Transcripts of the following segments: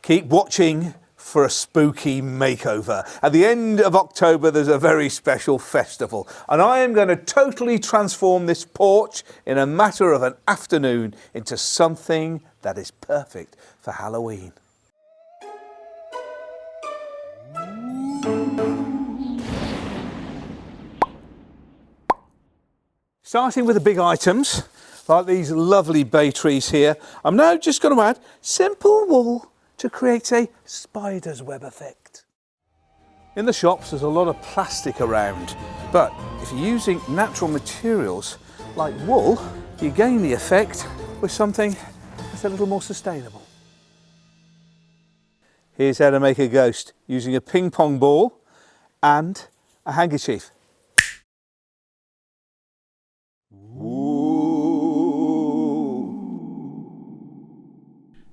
Keep watching for a spooky makeover. At the end of October, there's a very special festival, and I am going to totally transform this porch in a matter of an afternoon into something that is perfect for Halloween. Starting with the big items, like these lovely bay trees here, I'm now just going to add simple wool to create a spider's web effect. In the shops there's a lot of plastic around, but if you're using natural materials like wool, you gain the effect with something that's a little more sustainable. Here's how to make a ghost using a ping pong ball and a handkerchief.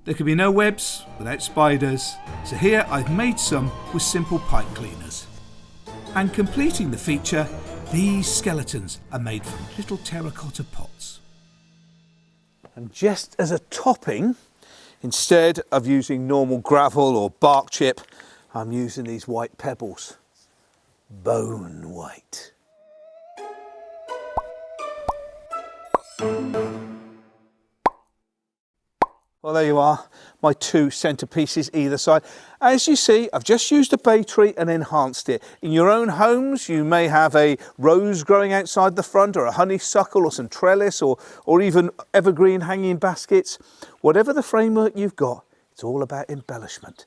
There can be no webs without spiders, so here I've made some with simple pipe cleaners. And completing the feature, these skeletons are made from little terracotta pots. And just as a topping, instead of using normal gravel or bark chip, I'm using these white pebbles. Bone white. Well, there you are, my two centerpieces either side. As you see, I've just used a bay tree and enhanced it. In your own homes, you may have a rose growing outside the front, or a honeysuckle, or some trellis, or even evergreen hanging baskets. Whatever the framework you've got, it's all about embellishment.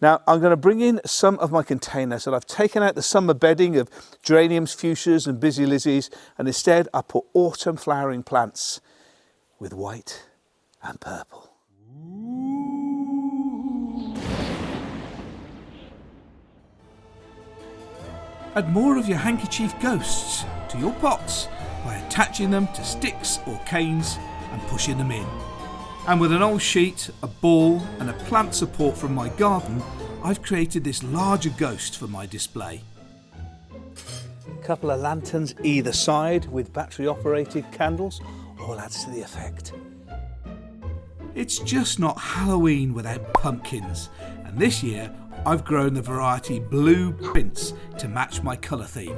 Now, I'm going to bring in some of my containers, and I've taken out the summer bedding of geraniums, fuchsias and busy lizzies, and instead I put autumn flowering plants with white and purple. Add more of your handkerchief ghosts to your pots by attaching them to sticks or canes and pushing them in. And with an old sheet, a ball and a plant support from my garden, I've created this larger ghost for my display. A couple of lanterns either side with battery operated candles all adds to the effect. It's just not Halloween without pumpkins, and this year I've grown the variety Blue Prince to match my colour theme.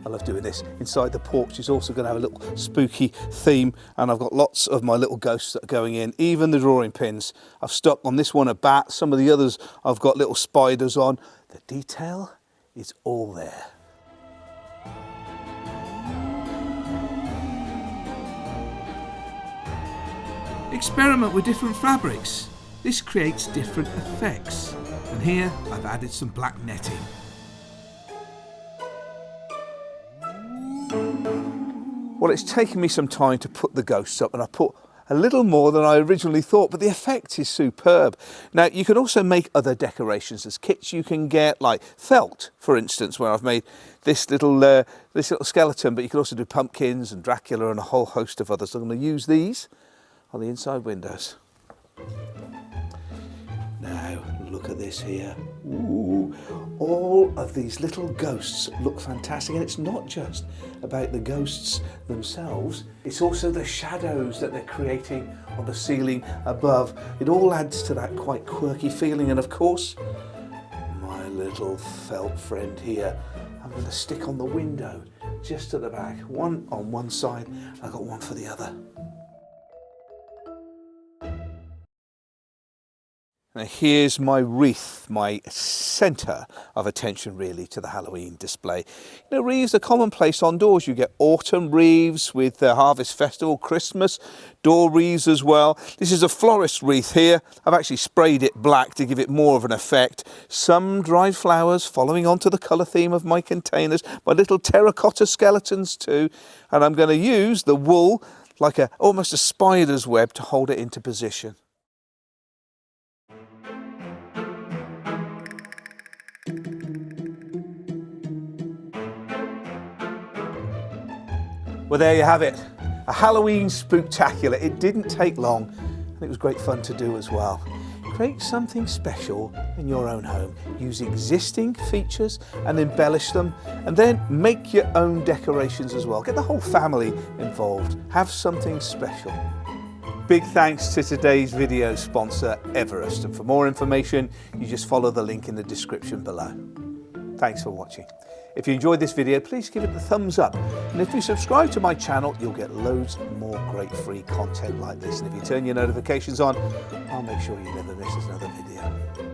I love doing this. Inside the porch is also going to have a little spooky theme, and I've got lots of my little ghosts that are going in, even the drawing pins. I've stuck on this one a bat, some of the others I've got little spiders on. The detail is all there. Experiment with different fabrics. This creates different effects. And here I've added some black netting. Well, it's taken me some time to put the ghosts up, and I put a little more than I originally thought, but the effect is superb. Now, you can also make other decorations as kits you can get, like felt, for instance, where I've made this little skeleton, but you can also do pumpkins and Dracula and a whole host of others. So I'm going to use these on the inside windows. Now, look at this here. Ooh, all of these little ghosts look fantastic, and it's not just about the ghosts themselves, it's also the shadows that they're creating on the ceiling above. It all adds to that quite quirky feeling, and of course, my little felt friend here, I'm going to stick on the window just at the back, one on one side, I've got one for the other. Now here's my wreath, my centre of attention really to the Halloween display. You know, wreaths are commonplace on doors. You get autumn wreaths with the Harvest Festival, Christmas, door wreaths as well. This is a florist wreath here. I've actually sprayed it black to give it more of an effect. Some dried flowers following onto the colour theme of my containers, my little terracotta skeletons too. And I'm going to use the wool like almost a spider's web to hold it into position. Well, there you have it, a Halloween spooktacular. It didn't take long, and it was great fun to do as well. Create something special in your own home. Use existing features and embellish them, and then make your own decorations as well. Get the whole family involved. Have something special. Big thanks to today's video sponsor, Everest. And for more information, you just follow the link in the description below. Thanks for watching. If you enjoyed this video, please give it a thumbs up. And if you subscribe to my channel, you'll get loads more great free content like this. And if you turn your notifications on, I'll make sure you never miss another video.